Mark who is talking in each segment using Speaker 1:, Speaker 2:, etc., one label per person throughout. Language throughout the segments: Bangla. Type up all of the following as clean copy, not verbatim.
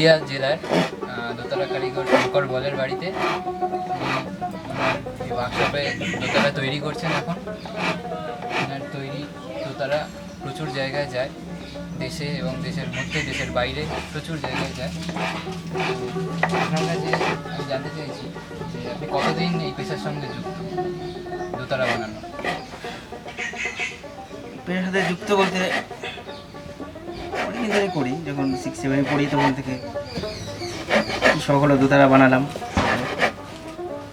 Speaker 1: পুরুলিয়া জেলার দোতলা কারিগর শঙ্কর বলের বাড়িতে ওয়ার্কশপে দোতলা তৈরি করছেন। এখন ওনার তৈরি দোতলা প্রচুর জায়গায় যায়, দেশে এবং দেশের মধ্যে, দেশের বাইরে প্রচুর জায়গায় যায়। আপনার কাছে আমি জানতে চাইছি যে আপনি কতদিন এই পেশার সঙ্গে যুক্ত, দোতলা বানানো?
Speaker 2: পেশার সাথে যুক্ত বলতে অনেকদিন ধরে করি, যখন 6-7 পড়ি তখন থেকে শখ হলো দোতলা বানালাম।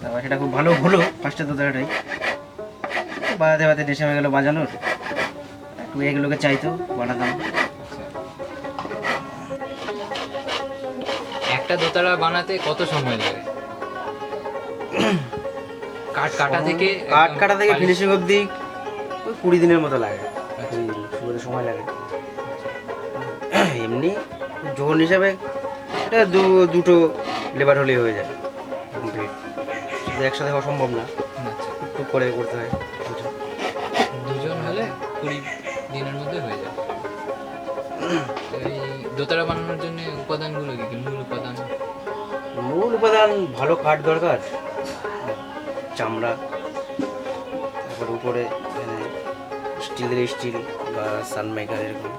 Speaker 2: তারপর সেটা খুব ভালো হলো, ফার্স্টের দোতলাটাই বাজাতে বাজাতে নেশা হয়ে গেলো বাজানোর, একটু এগুলোকে চাইতো বানাতাম।
Speaker 1: একটা দোতলা বানাতে কত সময় লাগে? কাঠ কাটা থেকে
Speaker 2: ফিনিশিং অবধি ওই 20 দিনের মতো লাগে, শুরুতে সময় লাগে। এমনি জোন হিসাবে এটা দুটো লেবার হলেই হয়ে যায় কমপ্লিট, একসাথে হওয়া সম্ভব না, একটু করে করতে হয়।
Speaker 1: দুজন হলে 20 দিনের মধ্যে হয়ে যায়। এই দোতলা বানানোর জন্য উপাদানগুলো কি কি?
Speaker 2: মূল উপাদান ভালো কাঠ দরকার, চামড়া, তারপর উপরে স্টিল বা সানমাইকার, এরকম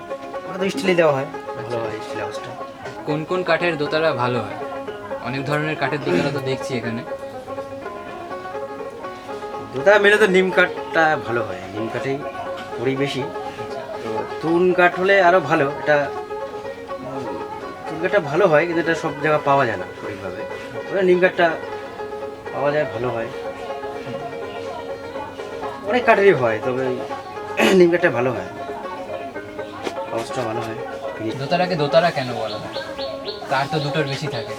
Speaker 2: তো স্টিলই দেওয়া হয়, ভালো হয় স্টিল হাউসটা।
Speaker 1: কোন কোন কাঠের দোতলা ভালো হয়? অনেক ধরনের কাঠের দোতলা তো দেখছি এখানে।
Speaker 2: দোতলা মেলে তো নিম কাঠটা ভালো হয়, নিম কাঠেই করি বেশি। তো তুন কাঠ হলে আরও ভালো, এটা তুন কাঠটা ভালো হয় কিন্তু এটা সব জায়গায় পাওয়া যায় না সঠিকভাবে, তবে নিম কাঠটা পাওয়া যায়, ভালো হয়। অনেক কাঠেরই হয়, তবে নিম কাঠটা ভালো হয়, কাগজটা ভালো হয়।
Speaker 1: দোতলাকে দোতলা কেন বলা হয়? তার তো দুটোর বেশি থাকে।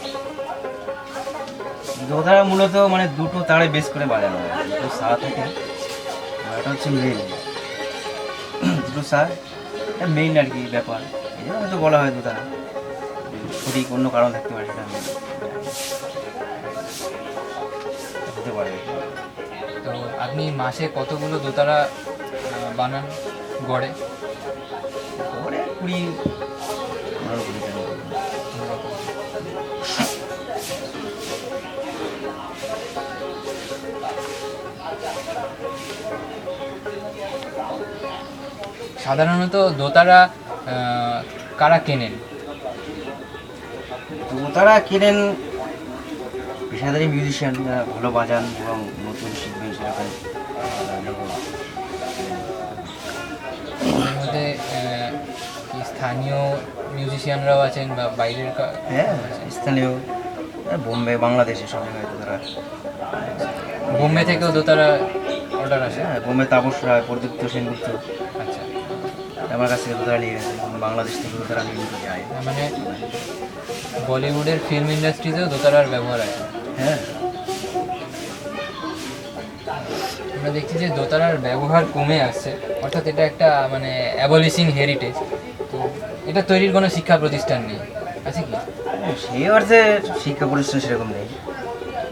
Speaker 2: দোতলা মূলত মানে দুটো তারে বেস করে বাজানো হয়, দুটো সা থাকে, আর এটা হচ্ছে মেইন, দুটো সা এটা মেইন আর কি ব্যাপার, এই জন্য হয়তো বলা হয় দোতলা। সঠিক অন্য কারণ থাকতে পারে, সেটা আমি হতে পারে।
Speaker 1: তো আপনি মাসে কতগুলো দোতলা বানান গড়ে?
Speaker 2: 20
Speaker 1: সাধারণত দোতলা কারা কেনেন?
Speaker 2: দোতলা কেনেন পেশাদারি মিউজিশিয়ান, যারা ভালো বাজান এবং নতুন শিখবেন সেরকম।
Speaker 1: এর মধ্যে কি স্থানীয় মিউজিশিয়ানরাও আছেন বা বাইরের?
Speaker 2: হ্যাঁ, স্থানীয় বোম্বে, বাংলাদেশে সব জায়গায় দোতলা।
Speaker 1: বোম্বে থেকেও দোতলা অর্ডার আসে?
Speaker 2: হ্যাঁ, বোম্বে তাপস রায়, প্রদীপ্ত সেনগুপ্ত
Speaker 1: আচ্ছা,
Speaker 2: আমার কাছ থেকে দোতলা নিয়ে গেছে, বাংলাদেশ থেকে দোতলা নিয়ে নিতে যায়।
Speaker 1: মানে বলিউডের ফিল্ম ইন্ডাস্ট্রিতেও দোতলার ব্যবহার আছে?
Speaker 2: হ্যাঁ,
Speaker 1: আমরা দেখছি যে দোতলার ব্যবহার কমে আসছে, অর্থাৎ এটা একটা মানে অ্যাবলিশিং হেরিটেজ। তো এটা তৈরির কোনো শিক্ষা প্রতিষ্ঠান নেই, আছে কি?
Speaker 2: সেই অর্থে শিক্ষা প্রতিষ্ঠান সেরকম নেই,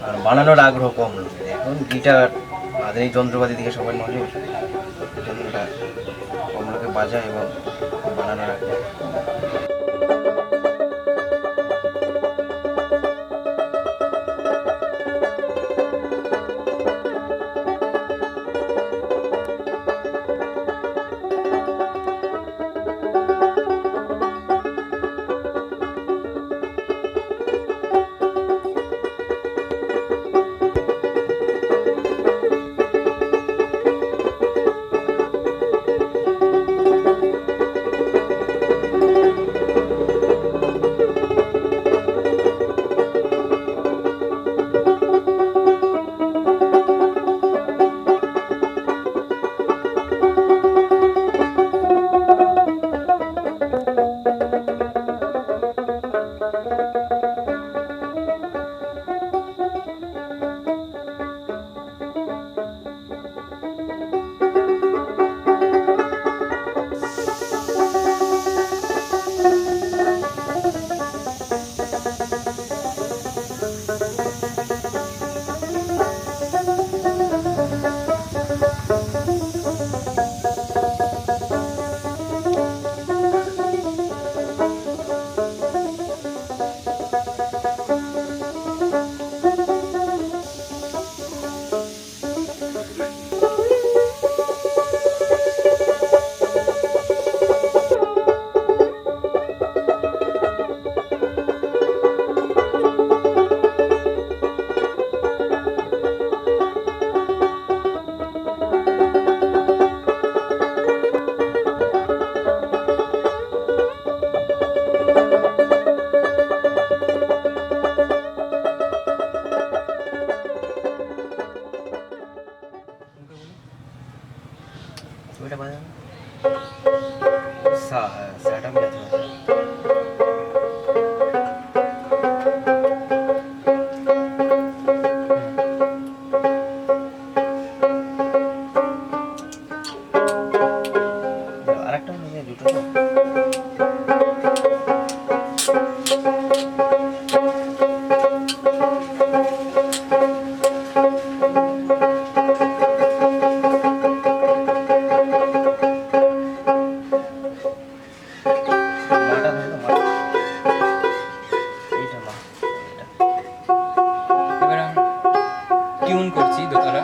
Speaker 2: আর বানানোর আগ্রহ কম। এখন গিটার আধুনিক যন্ত্রপাতি দিকে সবাই নজর, যন্ত্রটা কম লোকে বাজায় এবং বানানোর আগ্রহ। ওইটা বাজা সাটা বাজাতে হবে। আরেকটা দুটো তো মাটা ধরে তো মা এইটা মা এটা
Speaker 1: এবার আমি টিউন করছি দোতারা।